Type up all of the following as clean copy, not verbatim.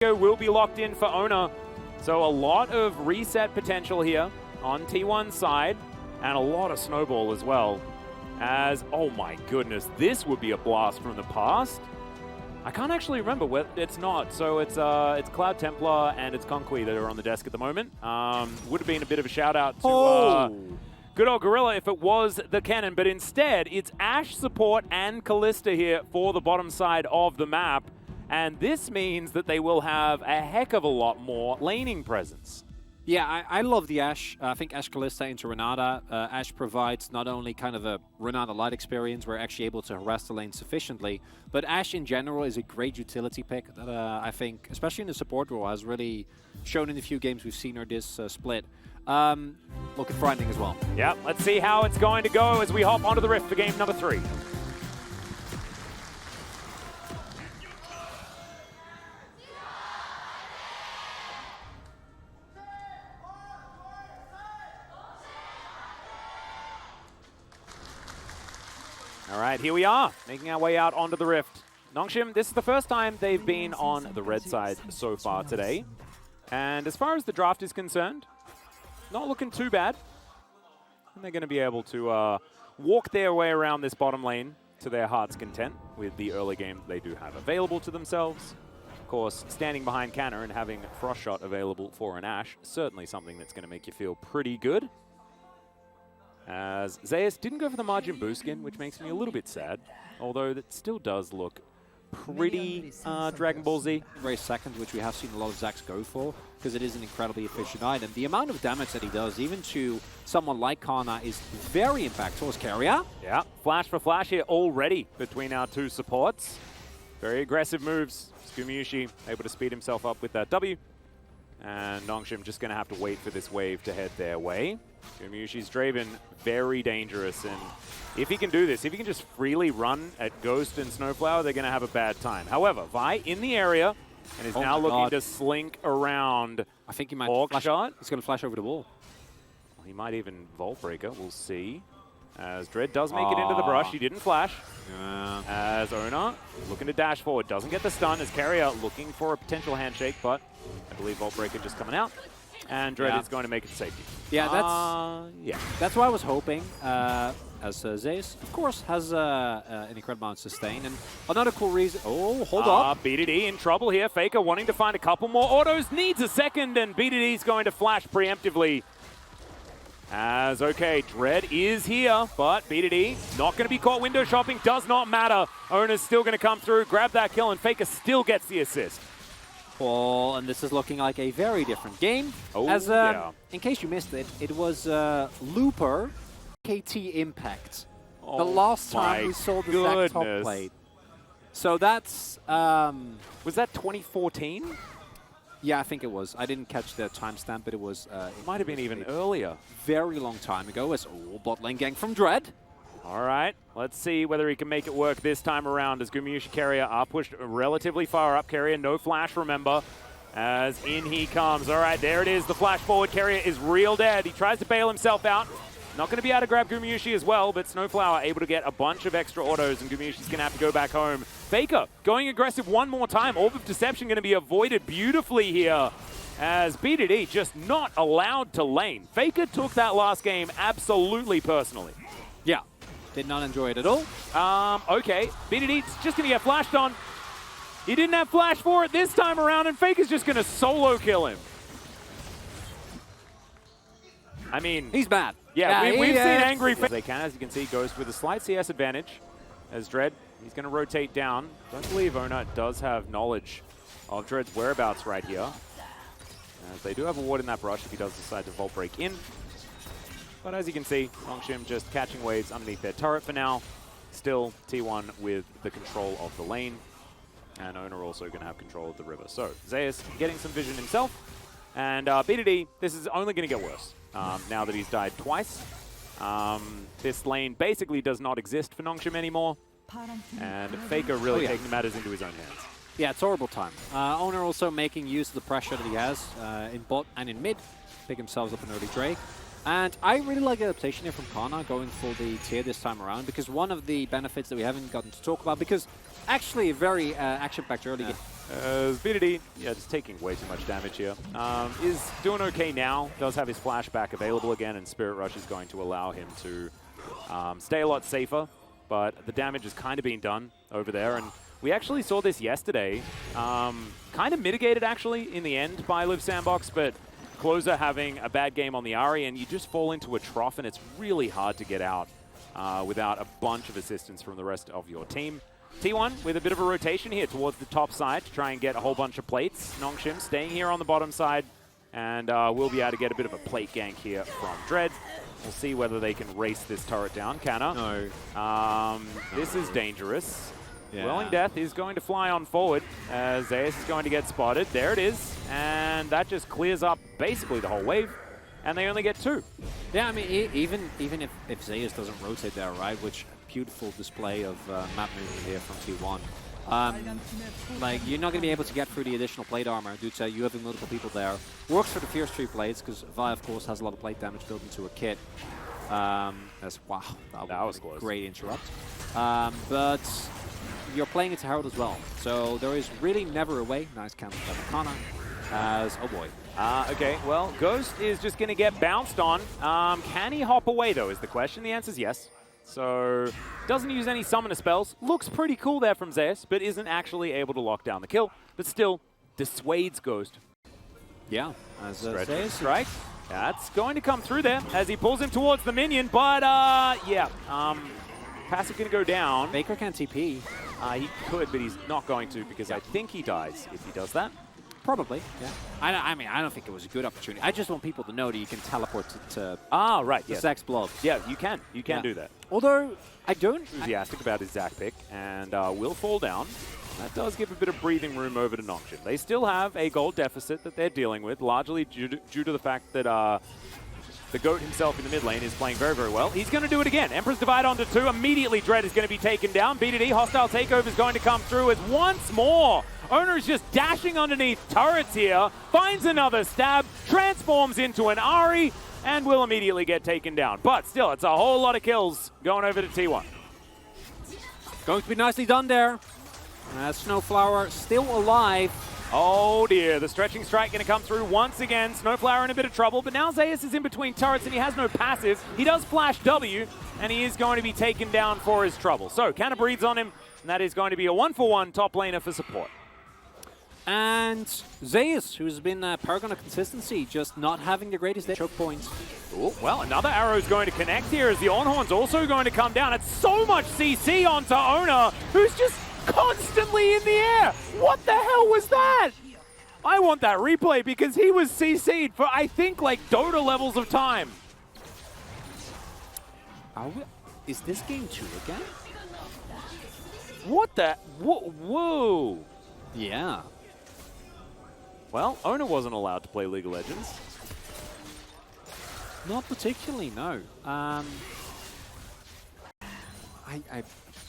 Will be locked in for Owner. So a lot of reset potential here on T1's side, and a lot of snowball as well. As, oh my goodness, this would be a blast from the past. I can't actually remember what it's not. So it's Cloud Templar and it's Conqui that are on the desk at the moment. Would have been a bit of a shout out to good old Gorilla if it was the cannon, but instead it's Ashe support and Kalista here for the bottom side of the map. And this means that they will have a heck of a lot more laning presence. Yeah, I love the Ashe. I think Ashe Kalista into Renata. Ashe provides not only kind of a Renata light experience, we're actually able to harass the lane sufficiently, but Ashe in general is a great utility pick that I think, especially in the support role, has really shown in the few games we've seen her this split. Looking frightening as well. Yeah, let's see how it's going to go as we hop onto the Rift for game number 3. All right, here we are, making our way out onto the Rift. Nongshim, this is the first time they've been on the red side so far today. And as far as the draft is concerned, not looking too bad. And they're going to be able to walk their way around this bottom lane to their heart's content with the early game they do have available to themselves. Of course, standing behind Canna and having Frost Shot available for an Ashe, certainly something that's going to make you feel pretty good. As Zeus didn't go for the Majin Buu skin, which makes me a little bit sad, although that still does look pretty Dragon Ball Z. Very second, which we have seen a lot of Zacs go for, because it is an incredibly efficient item. The amount of damage that he does, even to someone like Kana, is very impactful as carrier. Yeah, flash for flash here already between our two supports. Very aggressive moves. Scumeushi able to speed himself up with that W. And Nongshim just going to have to wait for this wave to head their way. Scumeush's Draven, very dangerous, and if he can do this, if he can just freely run at Ghost and Snowflower, they're going to have a bad time. However, Vi in the area, and is now looking to slink around. I think he might flash shot. He's going to flash over the wall. Well, he might even Vault Breaker, we'll see. As Dread does make it into the brush, he didn't flash. Yeah. As Owner looking to dash forward, doesn't get the stun, as Carrier looking for a potential handshake, but I believe Vault Breaker just coming out. And Dread is going to make it to safety. Yeah, that's what I was hoping. As Zeus, of course, has an incredible amount of sustain. And another cool reason... Oh, hold up. BDD in trouble here. Faker wanting to find a couple more autos. Needs a second, and BDD's going to flash preemptively. As, okay, Dread is here, but BDD not going to be caught window shopping. Does not matter. Owner's still going to come through, grab that kill, and Faker still gets the assist. Well, and this is looking like a very different game. Oh, in case you missed it, it was Looper KT Impact. Oh, the last time we saw the Zac top plate. So that's... was that 2014? Yeah, I think it was. I didn't catch the timestamp, but it was... it might have been even earlier. Very long time ago. As bot lane gang from Dread. All right, let's see whether he can make it work this time around as Scumeushi Carrier are pushed relatively far up. Carrier, no flash, remember, as in he comes. All right, there it is, the flash forward. Carrier is real dead. He tries to bail himself out. Not going to be able to grab Scumeushi as well, but Snowflower able to get a bunch of extra autos, and Scumeushi's going to have to go back home. Faker going aggressive one more time. Orb of Deception going to be avoided beautifully here, as BDD just not allowed to lane. Faker took that last game absolutely personally. Yeah. Did not enjoy it at all. Okay, BDD's just going to get flashed on. He didn't have flash for it this time around, and Faker's just going to solo kill him. I mean... He's bad. Yeah, we've seen angry Faker. They can, as you can see, Ghost with a slight CS advantage. As Dread, he's going to rotate down. Don't believe Owner does have knowledge of Dread's whereabouts right here. As they do have a ward in that brush if he does decide to Vault Break in. But as you can see, Nongshim just catching waves underneath their turret for now. Still T1 with the control of the lane. And Owner also going to have control of the river. So Zeus getting some vision himself. And BDD, this is only going to get worse now that he's died twice. This lane basically does not exist for Nongshim anymore. And Faker really taking matters into his own hands. Yeah, it's horrible time. Owner also making use of the pressure that he has in bot and in mid. Pick himself up an early Drake. And I really like the adaptation here from Kana going for the tier this time around, because one of the benefits that we haven't gotten to talk about, because actually a very action-packed early game. BDD, yeah, just taking way too much damage here. Is doing okay now. Does have his flashback available again, and Spirit Rush is going to allow him to stay a lot safer. But the damage is kind of being done over there, and we actually saw this yesterday. Kind of mitigated, actually, in the end by Live Sandbox, but Closer having a bad game on the Ahri, and you just fall into a trough, and it's really hard to get out without a bunch of assistance from the rest of your team. T1 with a bit of a rotation here towards the top side to try and get a whole bunch of plates. Nongshim staying here on the bottom side, and we'll be able to get a bit of a plate gank here from Dread. We'll see whether they can race this turret down. Canna. No. This is dangerous. Yeah. Welling Death is going to fly on forward as Zeus is going to get spotted. There it is. And that just clears up basically the whole wave. And they only get 2. Yeah, I mean, even if Zeus doesn't rotate there, right, which beautiful display of map movement here from T1. Like, you're not going to be able to get through the additional plate armor due to you having multiple people there. Works for the Fierce 3 plates, because Vi, of course, has a lot of plate damage built into a kit. Wow, that was close. Great interrupt. But you're playing into Herald as well, so there is really never a way. Nice counter by Makana. Oh boy. Okay, well, Ghost is just going to get bounced on. Can he hop away, though, is the question. The answer is yes. So, doesn't use any summoner spells. Looks pretty cool there from Zeus, but isn't actually able to lock down the kill. But still, dissuades Ghost. Yeah, as Zeus. Strike. That's going to come through there as he pulls him towards the minion, but yeah. Passive going to go down. Baker can't TP. He could, but he's not going to because I think he dies if he does that. Probably, yeah. I mean, I don't think it was a good opportunity. I just want people to know that you can teleport to right, the Zac's blob. Yeah, you can. You can do that. Although, I don't... Enthusiastic about his Zac pick, and will fall down. That does give a bit of breathing room over to Nongshim. They still have a gold deficit that they're dealing with, largely due to the fact that the GOAT himself in the mid lane is playing very, very well. He's going to do it again. Emperor's Divide onto 2. Immediately, Dread is going to be taken down. BDD, hostile takeover is going to come through as once more, Owner is just dashing underneath turrets here, finds another stab, transforms into an Ahri, and will immediately get taken down. But still, it's a whole lot of kills going over to T1. Going to be nicely done there. Snowflower still alive. Oh dear, the stretching strike going to come through once again. Snowflower in a bit of trouble, but now Zeus is in between turrets and he has no passive. He does flash W, and he is going to be taken down for his trouble. So, Canna breathes on him, and that is going to be a 1-for-1 top laner for support. And Zeus, who's been paragon of consistency, just not having the greatest choke points. Ooh, well, another arrow is going to connect here as the Ornhorn's also going to come down. It's so much CC onto Owner, who's just constantly in the air. What the hell was that? I want that replay because he was CC'd for, I think, like Dota levels of time. Is this game 2 again? What the? Whoa. Yeah. Well, Owner wasn't allowed to play League of Legends. Not particularly, no.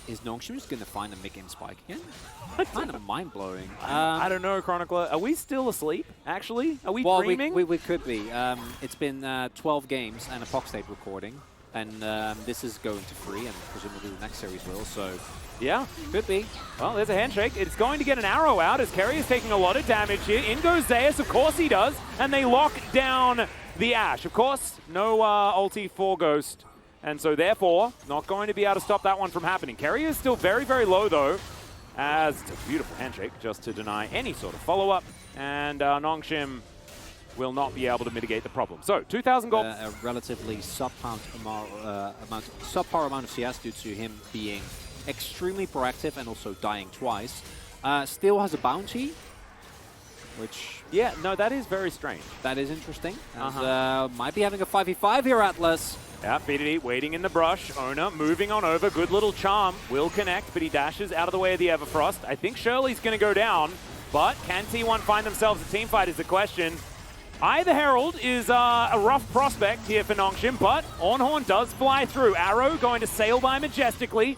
Is Nongshim just going to find a mid-game spike again? Kind of mind-blowing. I don't know, Chronicler. Are we still asleep, actually? Are we dreaming? We could be. It's been 12 games and a POC state recording. And this is going to free, and presumably the next series will, so... Yeah, could be. Well, there's a handshake. It's going to get an arrow out as Kerry is taking a lot of damage here. In goes Zeus, of course he does. And they lock down the Ashe. Of course, no ulti for Ghost. And so therefore, not going to be able to stop that one from happening. Kerry is still very, very low though. As it's a beautiful handshake just to deny any sort of follow-up. And Nongshim will not be able to mitigate the problem. So, 2,000 gold. A relatively subpar amount of CS due to him being extremely proactive and also dying twice. Still has a bounty, which... Yeah, no, that is very strange. That is interesting. Might be having a 5v5 here, Atlas. Yeah, BDD waiting in the brush. Owner moving on over. Good little charm. Will connect, but he dashes out of the way of the Everfrost. I think Shirley's going to go down, but can T1 find themselves a team fight is the question. Either Herald is a rough prospect here for Nongshim, but Ornhorn does fly through. Arrow going to sail by majestically.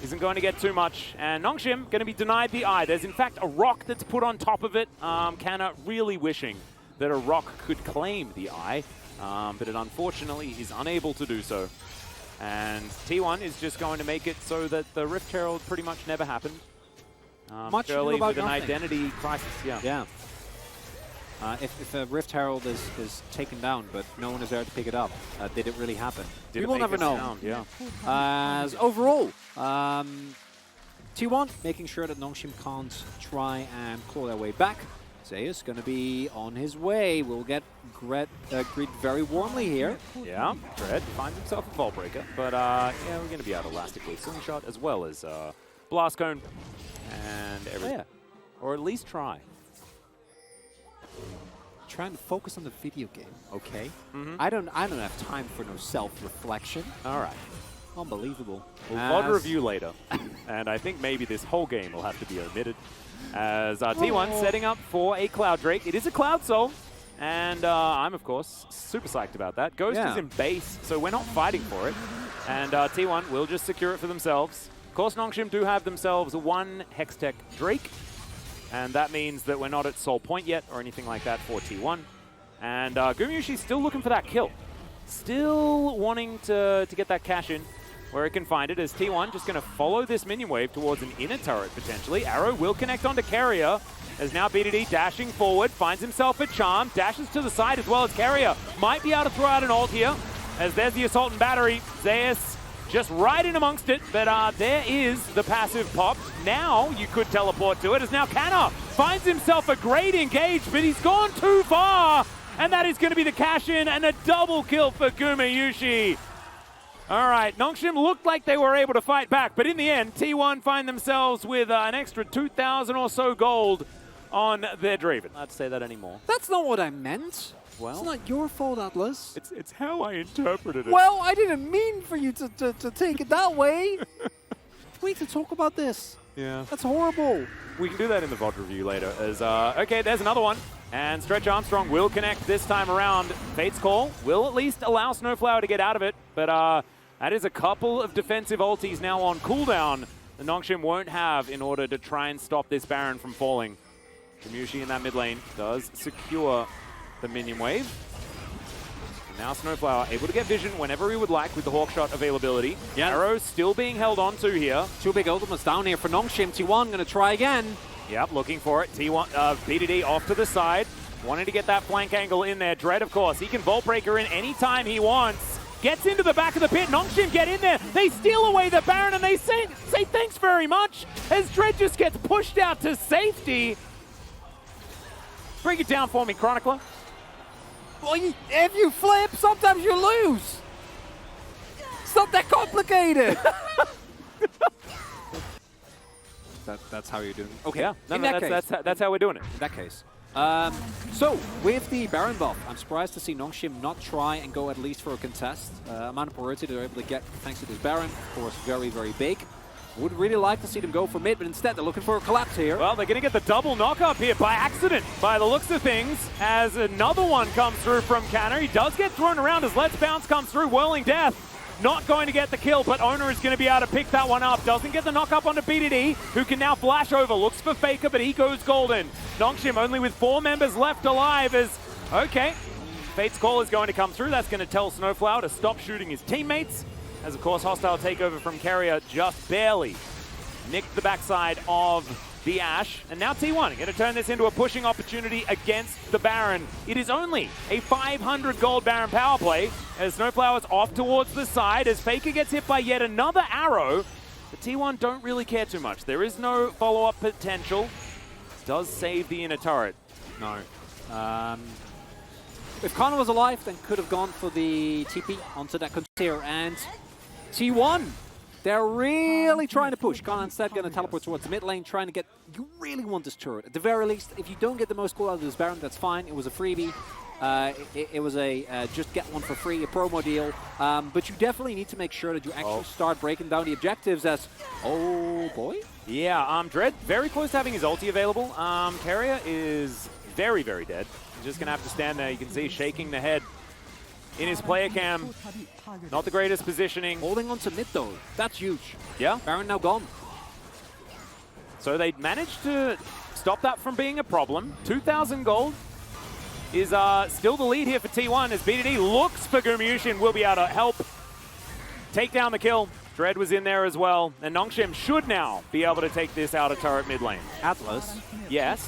Isn't going to get too much. And Nongshim going to be denied the eye. There's in fact a rock that's put on top of it. Canna really wishing that a rock could claim the eye. But it unfortunately is unable to do so. And T1 is just going to make it so that the Rift Herald pretty much never happened. much Shirley about with an nothing. identity crisis, yeah. Yeah. If a Rift Herald is taken down, but no one is there to pick it up, did it really happen? Did We it will make never a know. sound? Yeah. As overall, T1 making sure that Nongshim can't try and claw their way back. Zeus going to be on his way. We'll get greeted very warmly here. Yeah, Dread finds himself a Vault Breaker, but yeah, we're going to be able to Elastic Leaf Slingshot as well as Blast Cone and everything. Yeah. Or at least try. Trying to focus on the video game, okay? I don't have time for no self-reflection. All right. Unbelievable. We'll VOD review later, and I think maybe this whole game will have to be omitted. As T1 setting up for a Cloud Drake. It is a Cloud Soul, and I'm, of course, super psyched about that. Ghost is in base, so we're not fighting for it. And T1 will just secure it for themselves. Of course, Nongshim do have themselves one Hextech Drake, and that means that we're not at Soul Point yet or anything like that for T1. And Gumyushi's still looking for that kill. Still wanting to get that cash in where it can find it, as T1 just going to follow this minion wave towards an inner turret, potentially. Arrow will connect onto Carrier, as now BDD dashing forward, finds himself a charm, dashes to the side as well as Carrier. Might be able to throw out an ult here, as there's the Assault and Battery. Zeus just right in amongst it, but there is the passive pop. Now you could teleport to it, as now Canna finds himself a great engage, but he's gone too far, and that is going to be the cash in and a double kill for Gumyushi. All right, Nongshim looked like they were able to fight back, but in the end, T1 find themselves with an extra 2,000 or so gold on their Draven. I'd say that anymore. That's not what I meant. Well, it's not your fault, Atlas. It's how I interpreted it. Well, I didn't mean for you to take it that way. We need to talk about this. Yeah. That's horrible. We can do that in the VOD review later. As okay, there's another one. And Stretch Armstrong will connect this time around. Fate's Call will at least allow Snowflower to get out of it, but that is a couple of defensive ultis now on cooldown the Nongshim won't have in order to try and stop this Baron from falling. Gumyushi in that mid lane does secure the minion wave. And now Snowflower able to get vision whenever he would like with the Hawkshot availability. Yeah. Arrow still being held on to here. Two big ultimates down here for Nongshim. T1 going to try again. Yep, looking for it. T1, BDD off to the side. Wanting to get that flank angle in there. Dread, of course, he can Vault Breaker in anytime he wants. Gets into the back of the pit. Nongshim get in there. They steal away the Baron, and they say thanks very much as Dread just gets pushed out to safety. Break it down for me, Chronicler. Well, if you flip, sometimes you lose. It's not that complicated. That's how you're doing it. Okay, Yeah, that's how we're doing it. In that case. So, with the Baron buff, I'm surprised to see Nongshim not try and go at least for a contest. Amount of priority they're able to get thanks to this Baron, of course, very, very big. Would really like to see them go for mid, but instead they're looking for a collapse here. Well, they're going to get the double knock up here by accident, by the looks of things, as another one comes through from Canna. He does get thrown around as Let's Bounce comes through, Whirling Death. Not going to get the kill, but Owner is going to be able to pick that one up. Doesn't get the knock up onto BDD, who can now flash over. Looks for Faker, but he goes golden. Nongshim only with 4 members left alive as, okay, Fate's Call is going to come through. That's going to tell Snowflower to stop shooting his teammates. As, of course, hostile takeover from Carrier just barely nicked the backside of the Ashe. And now T1 going to turn this into a pushing opportunity against the Baron. It is only a 500 gold Baron power play as Snowflower's off towards the side as Faker gets hit by yet another arrow. The T1 don't really care too much. There is no follow-up potential. Does save the inner turret. No. If Connor was alive, then could have gone for the TP onto that container. And T1, they're really trying to push. Connor instead going to teleport towards the mid lane, trying to get... You really want this turret. At the very least, if you don't get the most gold out of this Baron, that's fine. It was a freebie. It was a just get one for free, a promo deal. But you definitely need to make sure that you actually start breaking down the objectives as... Oh, boy. Yeah, Dread very close to having his ulti available. Carrier is very, very dead. He's just going to have to stand there. You can see shaking the head in his player cam. Not the greatest positioning. Holding on to mid, though. That's huge. Yeah. Baron now gone. So they managed to stop that from being a problem. 2,000 gold is still the lead here for T1 as BDD looks for Gumyushi and will be able to help take down the kill. Dread was in there as well, and Nongshim should now be able to take this outer turret mid lane. Atlas, Yes.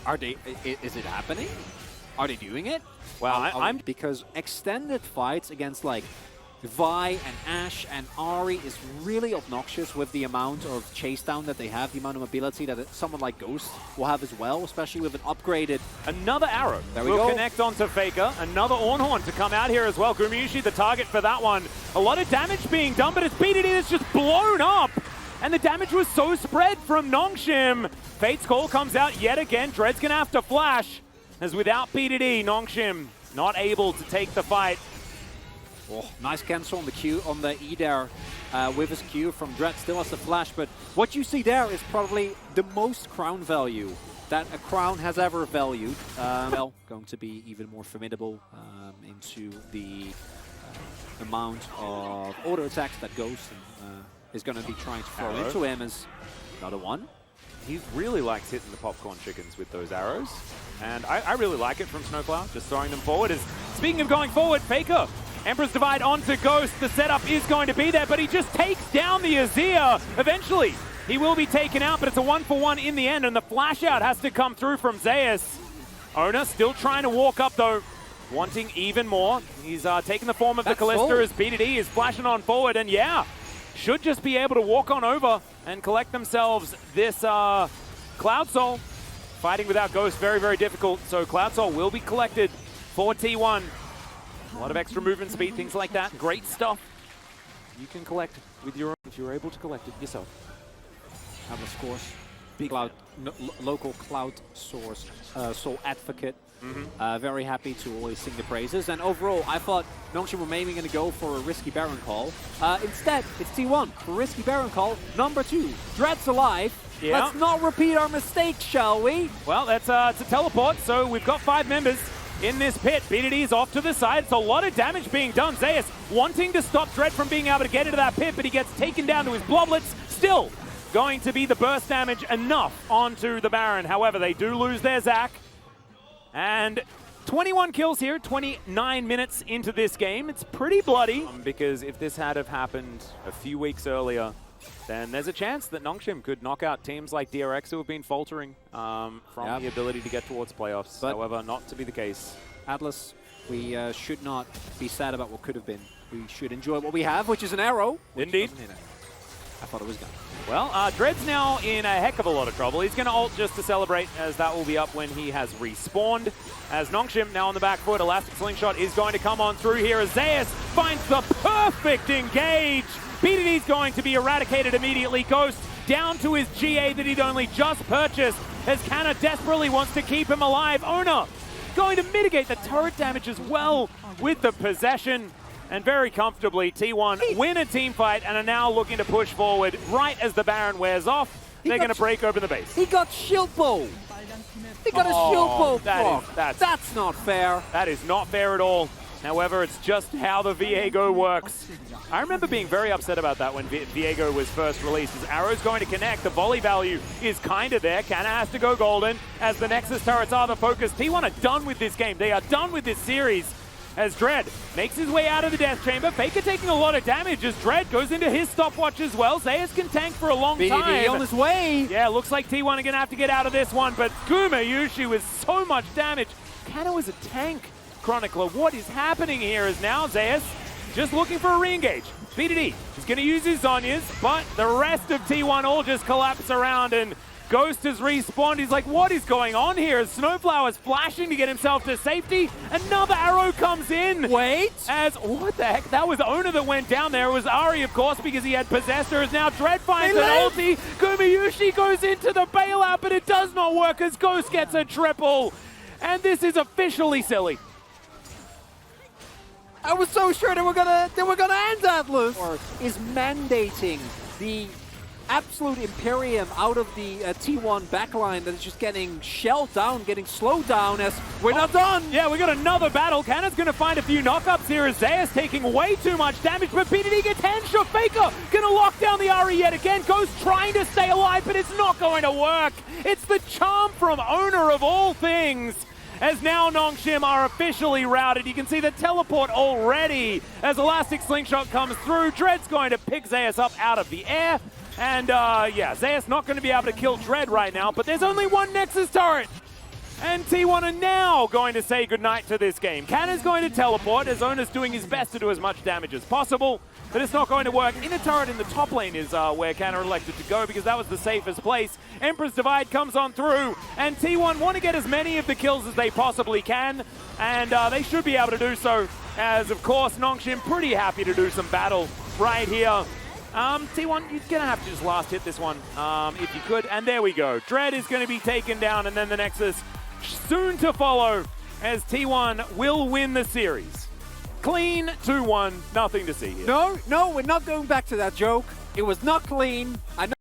are they? Is it happening? Are they doing it? Well, I'm because extended fights against like Vi and Ashe and Ahri is really obnoxious with the amount of chase down that they have, the amount of mobility that someone like Ghost will have as well, especially with an upgraded. Another arrow There we will go. connect onto Faker. Another Ornhorn to come out here as well. Gumayushi the target for that one. A lot of damage being done, but it's BDD that's just blown up. And the damage was so spread from Nongshim. Fate's Call comes out yet again. Dread's going to have to flash. As without BDD, Nongshim not able to take the fight. Oh, nice cancel on the Q, on the E there with his Q from Dread. Still has the flash, but what you see there is probably the most crown value that a crown has ever valued. Well, going to be even more formidable into the amount of auto attacks that Ghost is going to be trying to throw into him as another one. He really likes hitting the popcorn chickens with those arrows. And I really like it from Snowcloud, just throwing them forward. Speaking of going forward, Faker, Emperor's Divide onto Ghost. The setup is going to be there, but he just takes down the Azir. Eventually, he will be taken out, but it's a 1-for-1 in the end, and the flash out has to come through from Zeus. Ona still trying to walk up, though, wanting even more. He's taking the form of the Callista as BDD is flashing on forward, and yeah, should just be able to walk on over and collect themselves this Cloud Soul. Fighting without Ghost, very, very difficult. So Cloud Soul will be collected for T1. A lot of extra movement speed, things like that. Great stuff. You can collect with your own, if you're able to collect it yourself. Atlas, of course. Big cloud, local cloud source, soul advocate. Very happy to always sing the praises. And overall, I thought Nongshim were maybe going to go for a risky Baron call. Instead, it's T1 for risky Baron call. Number 2, Dread's alive. Yeah. Let's not repeat our mistakes, shall we? Well, that's it's a teleport, so we've got 5 members in this pit. BDD is off to the side. It's a lot of damage being done. Zeus wanting to stop Dread from being able to get into that pit, but he gets taken down to his bloblets. Still going to be the burst damage enough onto the Baron. However, they do lose their Zac. And 21 kills here, 29 minutes into this game. It's pretty bloody. Because if this had have happened a few weeks earlier, then there's a chance that Nongshim could knock out teams like DRX who have been faltering from the ability to get towards playoffs. But however, not to be the case. Atlas, we should not be sad about what could have been. We should enjoy what we have, which is an arrow. Indeed. I thought it was gone. Well, Dread's now in a heck of a lot of trouble. He's going to ult just to celebrate, as that will be up when he has respawned. As Nongshim now on the back foot, Elastic Slingshot is going to come on through here as Zeus finds the perfect engage. BDD's going to be eradicated immediately. Ghost down to his GA that he'd only just purchased, as Canna desperately wants to keep him alive. Ona going to mitigate the turret damage as well with the possession. And very comfortably, T1 win a team fight and are now looking to push forward right as the Baron wears off. They're going to break open the base. He got shield bow. He got a shield bow. That's not fair. That is not fair at all. However, it's just how the Viego works. I remember being very upset about that when Viego was first released. As arrow's going to connect, the volley value is kind of there. Canna has to go golden as the Nexus turrets are the focus. T1 are done with this game. They are done with this series. As Dread makes his way out of the death chamber. Faker taking a lot of damage as Dread goes into his stopwatch as well. Zeus can tank for a long time. BDD on his way. Yeah, looks like T1 are going to have to get out of this one, but Gumayushi with so much damage. Canna was a tank. Chronicler, what is happening here is now Zeus just looking for a re-engage. BDD is going to use his Zonyas, but the rest of T1 all just collapse around, and Ghost has respawned. He's like, what is going on here? As Snowflower's flashing to get himself to safety. Another arrow comes in. Wait. As, what the heck? That was Ona that went down there. It was Ahri, of course, because he had possessed her. As now Dread finds an ulti. Gumayushi goes into the bailout, but it does not work as Ghost gets a triple. And this is officially silly. I was so sure they were gonna end Atlas. Or is mandating the absolute Imperium out of the T1 backline that is just getting shelled down, getting slowed down as we're not done. Yeah, we got another battle. Canna's going to find a few knockups here as Zeus taking way too much damage, but BDD gets handshot. Faker going to lock down the Ahri yet again. Ghost trying to stay alive, but it's not going to work. It's the charm from Owner of all things. as now Nongshim are officially routed. You can see the teleport already as Elastic Slingshot comes through. Dread's going to pick Zeus up out of the air. And yeah, Zeus not going to be able to kill Dread right now, but there's only one Nexus turret. And T1 are now going to say goodnight to this game. Canna's going to teleport as Ona's doing his best to do as much damage as possible, but it's not going to work. Inner turret in the top lane is where Canna elected to go because that was the safest place. Emperor's Divide comes on through, and T1 want to get as many of the kills as they possibly can, and they should be able to do so, as of course Nongshim pretty happy to do some battle right here. T1, you're going to have to just last hit this one if you could, and there we go. Dread is going to be taken down, and then the Nexus soon to follow as T1 will win the series. Clean 2-1, nothing to see here. No, we're not going back to that joke. It was not clean. I know